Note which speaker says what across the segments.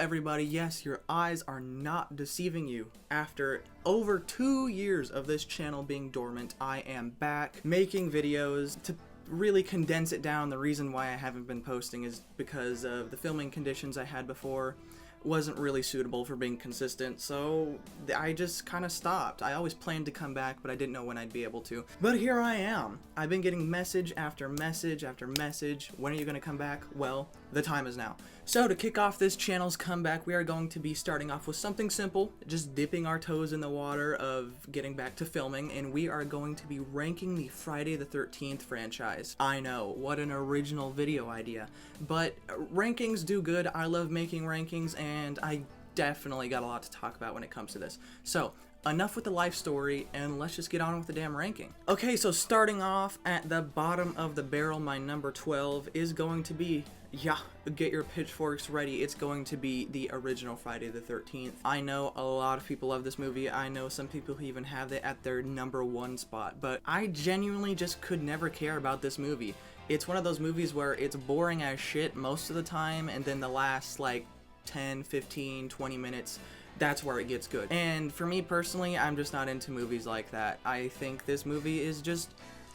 Speaker 1: everybody, yes, your eyes are not deceiving you. After over 2 years of this channel being dormant, I am back making videos. To really condense it down, the reason why I haven't been posting is because of the filming conditions I had before wasn't really suitable for being consistent, so I just kind of stopped. I always planned to come back, but I didn't know when I'd be able to. But here I am. I've been getting message after message after message. When are you going to come back? Well, the time is now. So to kick off this channel's comeback, we are going to be starting off with something simple, just dipping our toes in the water of getting back to filming, and we are going to be ranking the Friday the 13th franchise. I know, what an original video idea, but rankings do good. I love making rankings, and I definitely got a lot to talk about when it comes to this. So, enough with the life story, and let's just get on with the damn ranking. Okay, so starting off at the bottom of the barrel, my number 12 is going to be, yeah, get your pitchforks ready, it's going to be the original Friday the 13th. I know a lot of people love this movie. I know some people who even have it at their number 1 spot, but I genuinely just could never care about this movie. It's one of those movies where it's boring as shit most of the time, and then the last, like, 10, 15, 20 minutes, that's where it gets good. And for me personally, I'm just not into movies like that. I think this movie is just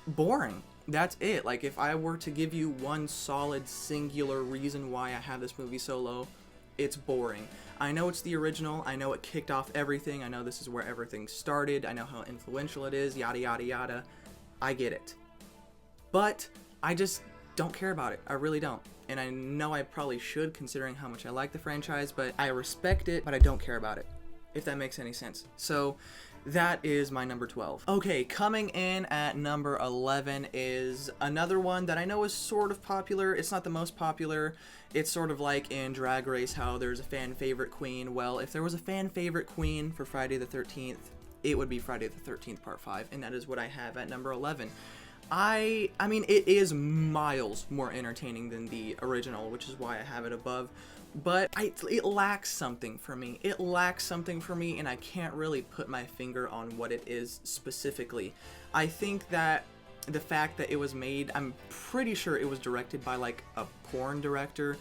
Speaker 1: boring. That's it. Like, if I were to give you one solid singular reason why I have this movie so low, it's boring. I know it's the original, I know it kicked off everything, I know this is where everything started, I know how influential it is, yada yada yada. I get it. But I just don't care about it. I really don't. And I know I probably should, considering how much I like the franchise, but I respect it, but I don't care about it, if that makes any sense. So that is my number 12. Okay, coming in at number 11 is another one that I know is sort of popular. It's not the most popular. It's sort of like in Drag Race how there's a fan favorite queen. Well, if there was a fan favorite queen for Friday the 13th, it would be Friday the 13th Part 5, and that is what I have at number 11. I mean, it is miles more entertaining than the original, which is why I have it above, but it lacks something for me. It lacks something for me, and I can't really put my finger on what it is specifically. I think that the fact that it was made, I'm pretty sure it was directed by, like, a porn director.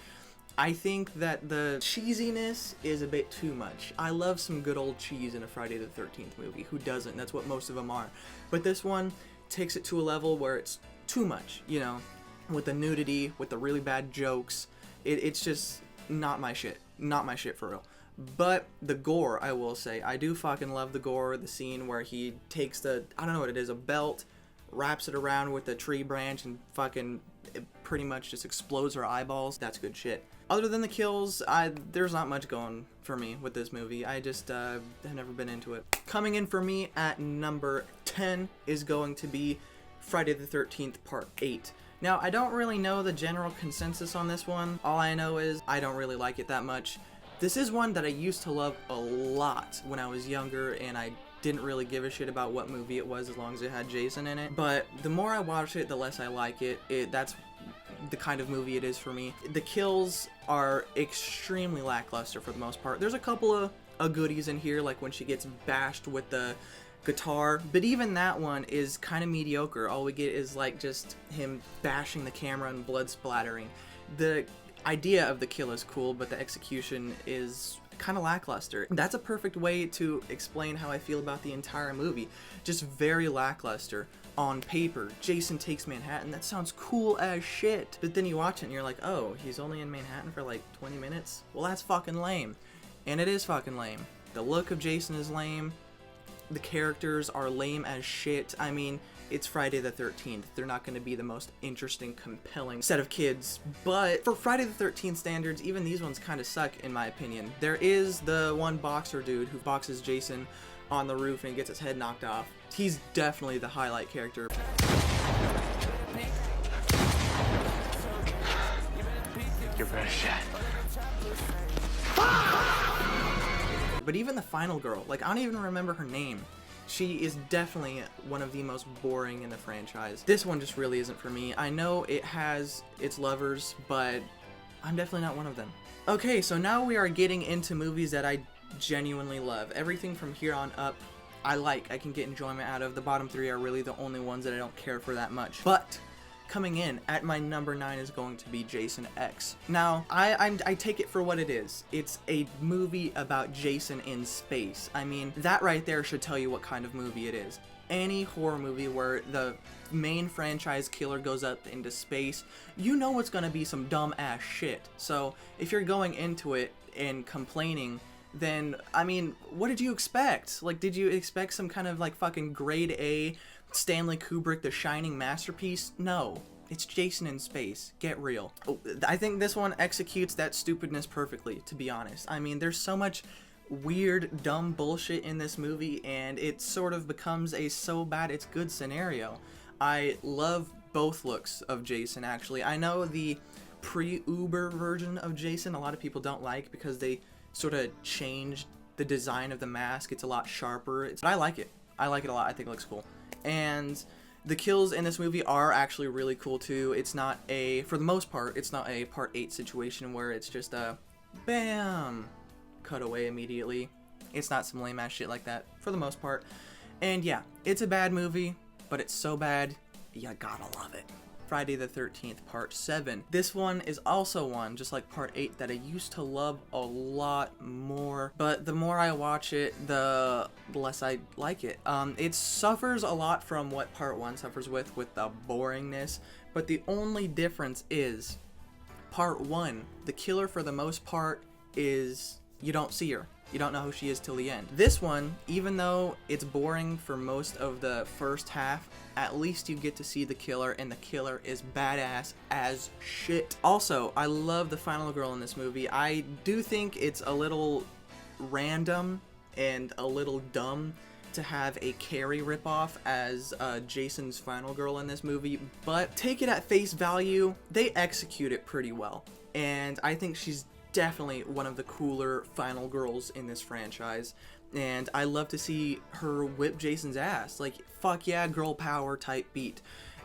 Speaker 1: I think that the cheesiness is a bit too much. I love some good old cheese in a Friday the 13th movie. Who doesn't? That's what most of them are. But this one takes it to a level where it's too much, you know, with the nudity, with the really bad jokes. It's just not my shit. Not my shit for real. But the gore, I will say, I do fucking love the gore. The scene where he takes the, I don't know what it is, a belt, wraps it around with a tree branch, and fucking it pretty much just explodes her eyeballs. That's good shit. Other than the kills, there's not much going for me with this movie. I just have never been into it. Coming in for me at number 10 is going to be Friday the 13th Part 8. Now, I don't really know the general consensus on this one. All I know is I don't really like it that much. This is one that I used to love a lot when I was younger, and I didn't really give a shit about what movie it was as long as it had Jason in it. But the more I watch it, the less I like it. That's the kind of movie it is for me. The kills are extremely lackluster for the most part. There's a couple of goodies in here, like when she gets bashed with the guitar, but even that one is kind of mediocre. All we get is like just him bashing the camera and blood splattering. The idea of the kill is cool, but the execution is kind of lackluster. That's a perfect way to explain how I feel about the entire movie. Just very lackluster. On paper, Jason takes Manhattan, that sounds cool as shit. But then you watch it and you're like, oh, he's only in Manhattan for like 20 minutes? Well, that's fucking lame. And it is fucking lame. The look of Jason is lame. The characters are lame as shit. I mean, it's Friday the 13th. They're not going to be the most interesting, compelling set of kids. But for Friday the 13th standards, even these ones kind of suck, in my opinion. There is the one boxer dude who boxes Jason on the roof and gets his head knocked off. He's definitely the highlight character.
Speaker 2: Your best shot.
Speaker 1: But even the final girl, like, I don't even remember her name. She is definitely one of the most boring in the franchise. This one just really isn't for me. I know it has its lovers, but I'm definitely not one of them. Okay, so now we are getting into movies that I genuinely love. Everything from here on up, I can get enjoyment out of. The bottom three are really the only ones that I don't care for that much. But Coming in at my number 9 is going to be Jason X. Now, I take it for what it is. It's a movie about Jason in space. I mean, that right there should tell you what kind of movie it is. Any horror movie where the main franchise killer goes up into space, you know it's gonna be some dumb ass shit. So if you're going into it and complaining, then, I mean, what did you expect? Like, did you expect some kind of like fucking grade A Stanley Kubrick The Shining masterpiece? No. It's Jason in space. Get real. Oh, I think this one executes that stupidness perfectly, to be honest. I mean, there's so much weird, dumb bullshit in this movie, and it sort of becomes a so bad it's good scenario. I love both looks of Jason, actually. I know the pre-Uber version of Jason a lot of people don't like because they sort of changed the design of the mask. It's a lot sharper. But I like it. I like it a lot. I think it looks cool. And the kills in this movie are actually really cool too. It's not a, for the most part, it's not a part 8 situation where it's just a bam, cut away immediately. It's not some lame ass shit like that for the most part. And yeah, it's a bad movie, but it's so bad, you gotta love it. Friday the 13th Part 7. This one is also one, just like Part 8, that I used to love a lot more, but the more I watch it, the less I like it. It suffers a lot from what Part 1 suffers with the boringness, but the only difference is Part 1, the killer for the most part is, you don't see her. You don't know who she is till the end. This one, even though it's boring for most of the first half, at least you get to see the killer, and the killer is badass as shit. Also, I love the final girl in this movie. I do think it's a little random and a little dumb to have a Carrie ripoff as Jason's final girl in this movie, but take it at face value, they execute it pretty well. And I think she's definitely one of the cooler final girls in this franchise, and I love to see her whip Jason's ass. Like, fuck yeah, girl power type beat.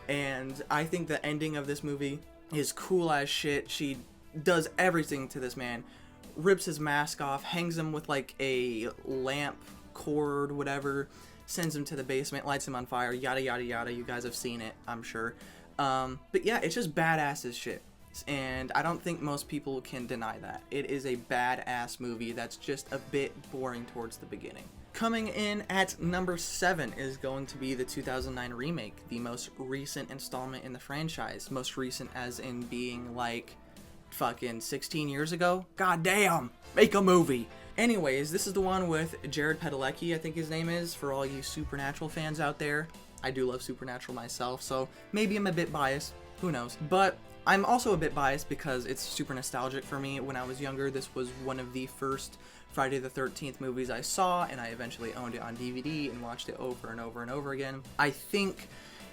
Speaker 1: And I think the ending of this movie is cool as shit. She does everything to this man, rips his mask off, hangs him with like a lamp cord, whatever, sends him to the basement, lights him on fire, yada yada yada. You guys have seen it, I'm sure. But yeah, it's just badass as shit. And I don't think most people can deny that. It is a badass movie that's just a bit boring towards the beginning. Coming in at number 7 is going to be the 2009 remake, the most recent installment in the franchise. Most recent as in being like fucking 16 years ago? God damn! Make a movie! Anyways, this is the one with Jared Padalecki, I think his name is, for all you Supernatural fans out there. I do love Supernatural myself, so maybe I'm a bit biased. Who knows? But I'm also a bit biased because it's super nostalgic for me. When I was younger, this was one of the first Friday the 13th movies I saw, and I eventually owned it on DVD and watched it over and over and over again. I think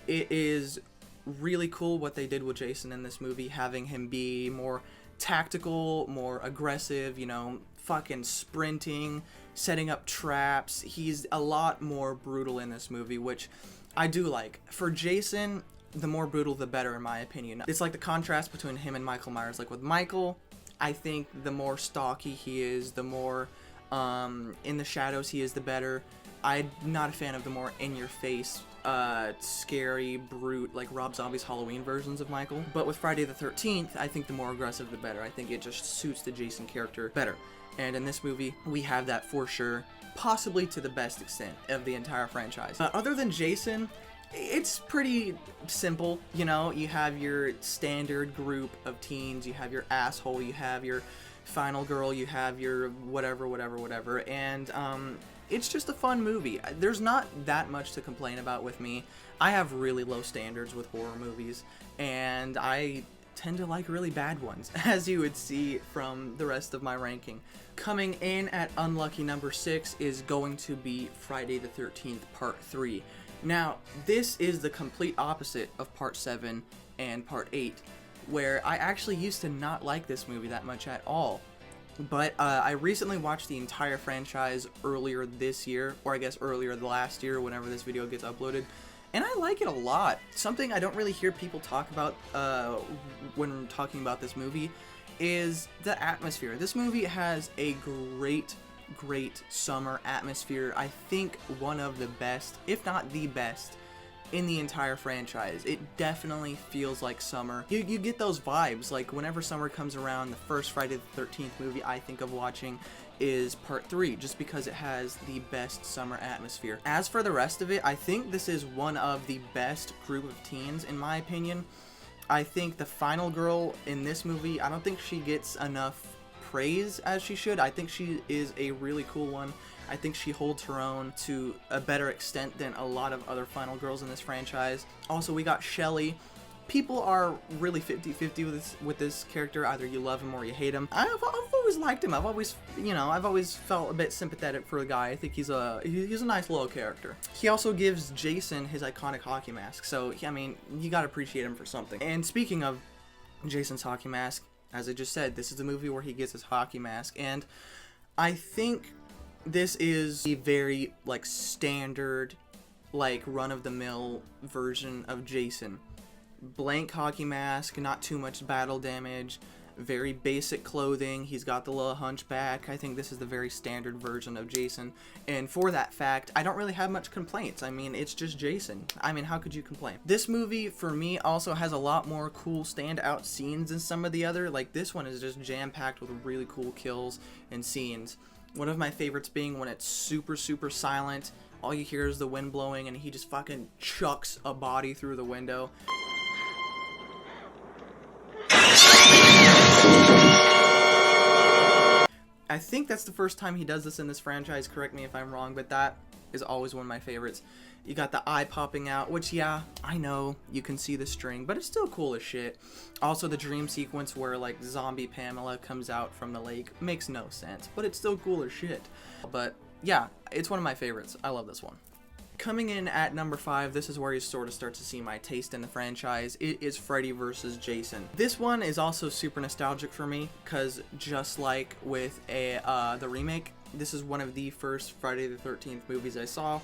Speaker 1: it is really cool what they did with Jason in this movie, having him be more tactical, more aggressive, you know, fucking sprinting, setting up traps. He's a lot more brutal in this movie, which I do like. For Jason, the more brutal the better, in my opinion. It's like the contrast between him and Michael Myers. Like with Michael, I think the more stalky he is, the more in the shadows he is, the better. I'm not a fan of the more in-your-face, scary, brute, like Rob Zombie's Halloween versions of Michael. But with Friday the 13th, I think the more aggressive the better. I think it just suits the Jason character better. And in this movie, we have that for sure, possibly to the best extent of the entire franchise. Other than Jason, it's pretty simple, you know. You have your standard group of teens, you have your asshole, you have your final girl, you have your whatever, and it's just a fun movie. There's not that much to complain about with me. I have really low standards with horror movies, and I tend to like really bad ones, as you would see from the rest of my ranking. Coming in at unlucky number 6 is going to be Friday the 13th Part 3. Now, this is the complete opposite of Part 7 and Part 8, where I actually used to not like this movie that much at all. But I recently watched the entire franchise earlier this year, or I guess earlier the last year, whenever this video gets uploaded, and I like it a lot. Something I don't really hear people talk about when talking about this movie is the atmosphere. This movie has a great summer atmosphere. I think one of the best, if not the best, in the entire franchise. It definitely feels like summer. You get those vibes, like whenever summer comes around, the first Friday the 13th movie I think of watching is part 3, just because it has the best summer atmosphere. As for the rest of it, I think this is one of the best group of teens in my opinion. I think the final girl in this movie, I don't think she gets enough praise as she should. I think she is a really cool one. I think she holds her own to a better extent than a lot of other final girls in this franchise. Also, we got Shelly. People are really 50-50 with this character. Either you love him or you hate him. I've always liked him. I've always felt a bit sympathetic for the guy. I think he's a nice little character. He also gives Jason his iconic hockey mask. So, I mean, you gotta appreciate him for something. And speaking of Jason's hockey mask, as I just said, this is the movie where he gets his hockey mask. And I think this is a very, like, standard, like, run-of-the-mill version of Jason. Blank hockey mask, not too much battle damage, very basic clothing. He's got the little hunchback. I think this is the very standard version of Jason, and for that fact, I don't really have much complaints. I mean, it's just Jason. I mean, how could you complain? This movie, for me, also has a lot more cool standout scenes than some of the other. Like, this one is just jam-packed with really cool kills and scenes. One of my favorites being when it's super, super silent. All you hear is the wind blowing, and he just fucking chucks a body through the window. I think that's the first time he does this in this franchise, correct me if I'm wrong, but that is always one of my favorites. You got the eye popping out, which, yeah, I know you can see the string, but it's still cool as shit. Also, the dream sequence where, like, zombie Pamela comes out from the lake makes no sense, but it's still cool as shit. But, yeah, it's one of my favorites. I love this one. Coming in at number 5, this is where you sort of start to see my taste in the franchise. It is Freddy vs. Jason. This one is also super nostalgic for me, because just like with the remake, this is one of the first Friday the 13th movies I saw,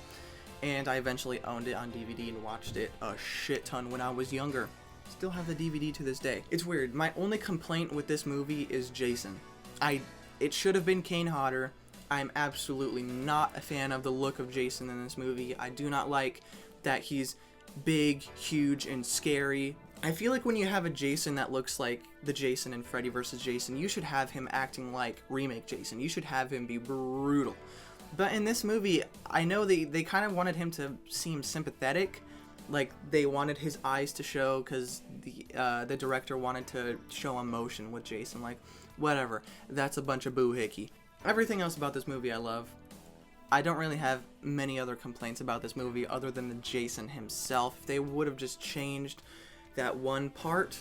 Speaker 1: and I eventually owned it on DVD and watched it a shit ton when I was younger. Still have the DVD to this day. It's weird. My only complaint with this movie is Jason. It should have been Kane Hodder. I'm absolutely not a fan of the look of Jason in this movie. I do not like that he's big, huge, and scary. I feel like when you have a Jason that looks like the Jason in Freddy vs. Jason, you should have him acting like Remake Jason. You should have him be brutal. But in this movie, I know they kind of wanted him to seem sympathetic. Like, they wanted his eyes to show, because the director wanted to show emotion with Jason. Like, whatever. That's a bunch of boo-hickey. Everything else about this movie I love. I don't really have many other complaints about this movie other than the Jason himself. If they would have just changed that one part,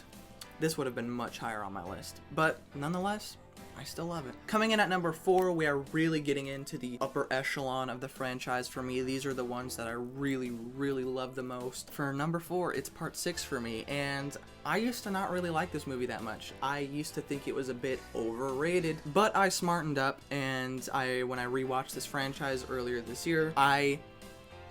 Speaker 1: this would have been much higher on my list. But nonetheless, I still love it. Coming in at number 4, we are really getting into the upper echelon of the franchise for me. These are the ones that I really, really love the most. For number 4, it's part 6 for me, and I used to not really like this movie that much. I used to think it was a bit overrated, but I smartened up, and when I rewatched this franchise earlier this year, I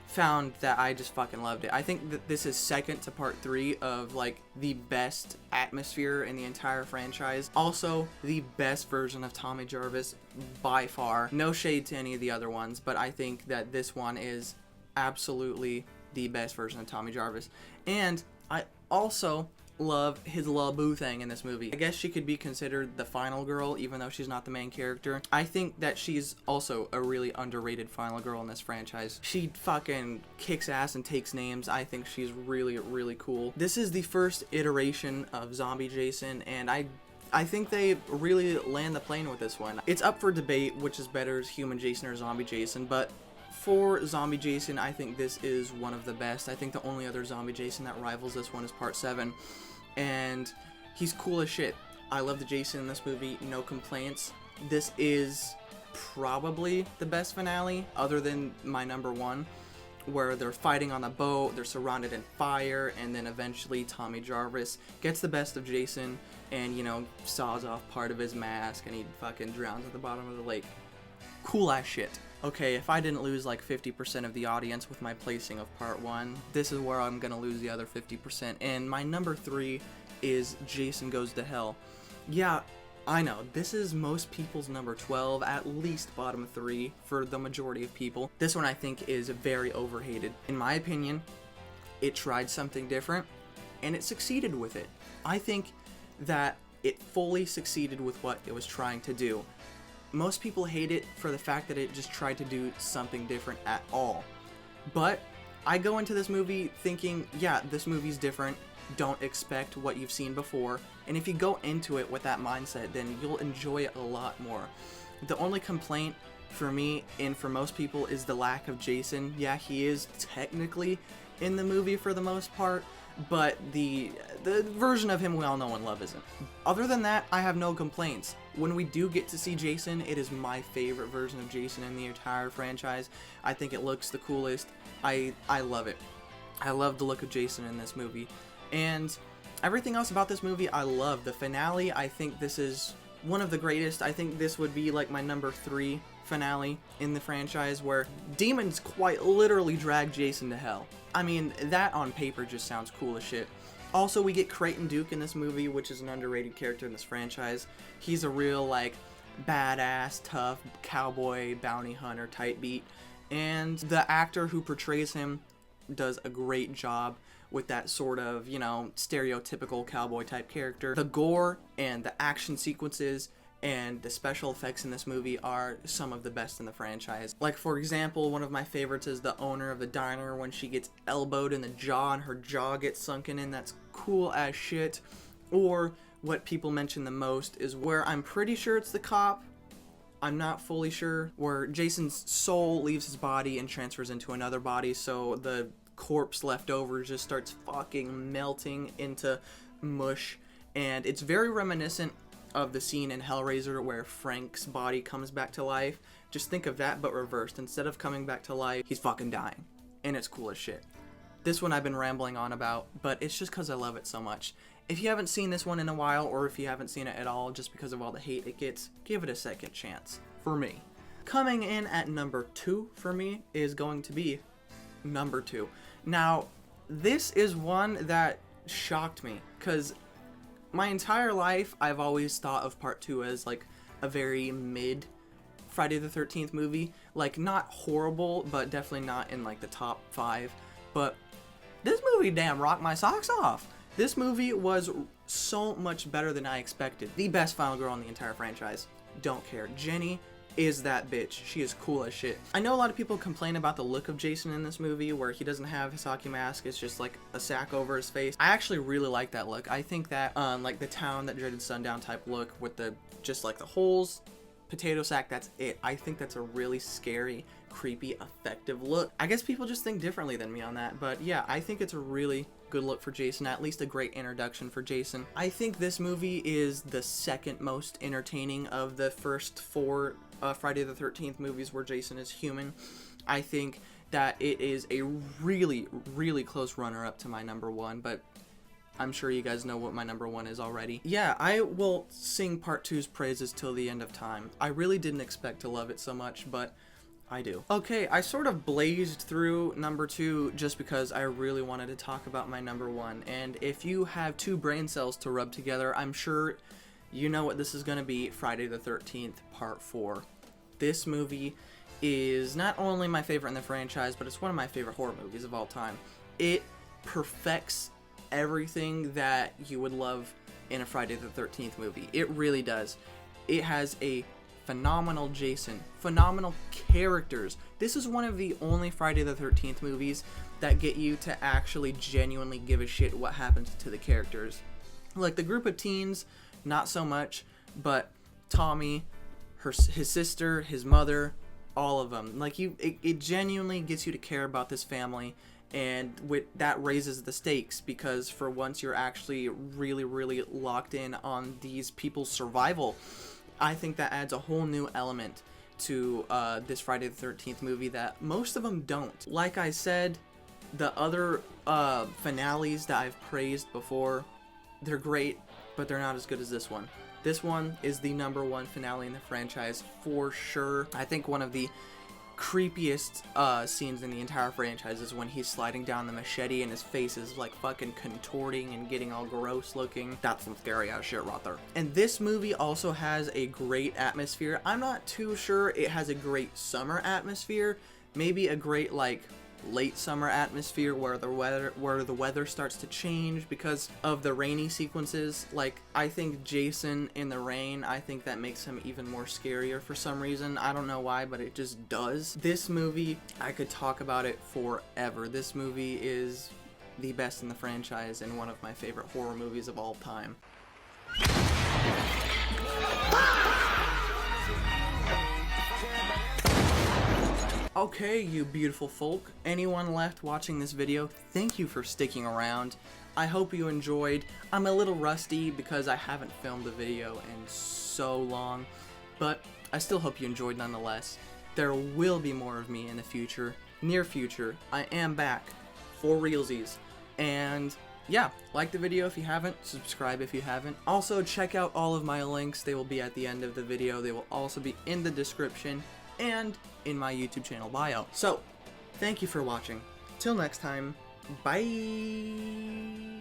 Speaker 1: found that I just fucking loved it. I think that this is second to part 3 of, like, the best atmosphere in the entire franchise. Also, the best version of Tommy Jarvis by far. No shade to any of the other ones, but I think that this one is absolutely the best version of Tommy Jarvis. And I also love his little boo thing in this movie. I guess she could be considered the final girl, even though she's not the main character. I think that she's also a really underrated final girl in this franchise. She fucking kicks ass and takes names. I think she's really, really cool. This is the first iteration of Zombie Jason, and I think they really land the plane with this one. It's up for debate which is better, Human Jason or Zombie Jason, but for Zombie Jason, I think this is one of the best. I think the only other Zombie Jason that rivals this one is part 7, and he's cool as shit. I love the Jason in this movie, no complaints. This is probably the best finale, other than my number 1, where they're fighting on a boat, they're surrounded in fire, and then eventually Tommy Jarvis gets the best of Jason and, you know, saws off part of his mask, and he fucking drowns at the bottom of the lake. Cool ass shit. Okay, if I didn't lose like 50% of the audience with my placing of part 1, this is where I'm gonna lose the other 50%. And my number 3 is Jason Goes to Hell. Yeah, I know, this is most people's number 12, at least bottom 3 for the majority of people. This one I think is very overhated. In my opinion, it tried something different, and it succeeded with it. I think that it fully succeeded with what it was trying to do. Most people hate it for the fact that it just tried to do something different at all. But I go into this movie thinking, yeah, this movie's different. Don't expect what you've seen before. And if you go into it with that mindset, then you'll enjoy it a lot more. The only complaint for me and for most people is the lack of Jason. Yeah, he is technically in the movie for the most part, but the version of him we all know and love isn't. Other than that, I have no complaints. When we do get to see Jason, it is my favorite version of Jason in the entire franchise. I think it looks the coolest. I love it. I love the look of Jason in this movie. And everything else about this movie, I love. The finale, I think this is one of the greatest. I think this would be like my number 3 finale in the franchise, where demons quite literally drag Jason to hell. I mean, that on paper just sounds cool as shit. Also, we get Creighton Duke in this movie, which is an underrated character in this franchise. He's a real, like, badass, tough, cowboy, bounty hunter type beat. And the actor who portrays him does a great job with that sort of, you know, stereotypical cowboy type character. The gore and the action sequences and the special effects in this movie are some of the best in the franchise. Like, for example, one of my favorites is the owner of the diner when she gets elbowed in the jaw and her jaw gets sunken in. That's cool as shit. Or what people mention the most is where I'm pretty sure it's the cop, I'm not fully sure, where Jason's soul leaves his body and transfers into another body, so the corpse left over just starts fucking melting into mush. And it's very reminiscent of the scene in Hellraiser where Frank's body comes back to life. Just think of that, but reversed. Instead of coming back to life, he's fucking dying. And it's cool as shit. This one I've been rambling on about, but it's just because I love it so much. If you haven't seen this one in a while, or if you haven't seen it at all just because of all the hate it gets, give it a second chance. For me. Coming in at number 2 for me is going to be number 2. Now, this is one that shocked me, because my entire life I've always thought of Part 2 as like a very mid Friday the 13th movie. Like, not horrible, but definitely not in like the top 5. But this movie damn rocked my socks off. This movie was so much better than I expected. The best final girl in the entire franchise. Don't care. Jenny is that bitch. She is cool as shit. I know a lot of people complain about the look of Jason in this movie, where he doesn't have his hockey mask, it's just like a sack over his face. I actually really like that look. I think that like the Town That Dreaded Sundown type look with the just like the holes, potato sack, that's it. I think that's a really scary, creepy, effective look. I guess people just think differently than me on that, but yeah, I think it's a really good look for Jason, at least a great introduction for Jason. I think this movie is the second most entertaining of the first 4 Friday the 13th movies where Jason is human. I think that it is a really, really close runner-up to my number 1, but I'm sure you guys know what my number 1 is already. Yeah, I will sing Part 2's praises till the end of time. I really didn't expect to love it so much, but I do. Okay, I sort of blazed through number 2 just because I really wanted to talk about my number 1, and if you have 2 brain cells to rub together, I'm sure you know what this is going to be. Friday the 13th Part 4. This movie is not only my favorite in the franchise, but it's one of my favorite horror movies of all time. It perfects everything that you would love in a Friday the 13th movie. It really does. It has a phenomenal Jason, phenomenal characters. This is one of the only Friday the 13th movies that get you to actually genuinely give a shit what happens to the characters. Like the group of teens, not so much, but Tommy, his sister, his mother, all of them. Like, it genuinely gets you to care about this family, and that raises the stakes, because for once you're actually really, really locked in on these people's survival. I think that adds a whole new element to this Friday the 13th movie that most of them don't. Like I said, the other finales that I've praised before, they're great, but they're not as good as this one. This one is the number 1 finale in the franchise for sure. I think one of the creepiest scenes in the entire franchise is when he's sliding down the machete and his face is like fucking contorting and getting all gross looking. That's some scary ass shit right there. And this movie also has a great atmosphere. I'm not too sure it has a great summer atmosphere. Maybe a great like late summer atmosphere where the weather starts to change because of the rainy sequences. Like, I think Jason in the rain, I think that makes him even more scarier for some reason. I don't know why, but it just does. This movie, I could talk about it forever. This movie is the best in the franchise and one of my favorite horror movies of all time. Okay, you beautiful folk. Anyone left watching this video, thank you for sticking around. I hope you enjoyed. I'm a little rusty because I haven't filmed a video in so long, but I still hope you enjoyed nonetheless. There will be more of me in the future, near future. I am back for realsies. And yeah, like the video if you haven't, subscribe if you haven't. Also, check out all of my links. They will be at the end of the video. They will also be in the description and in my YouTube channel bio. So, thank you for watching. Till next time, bye!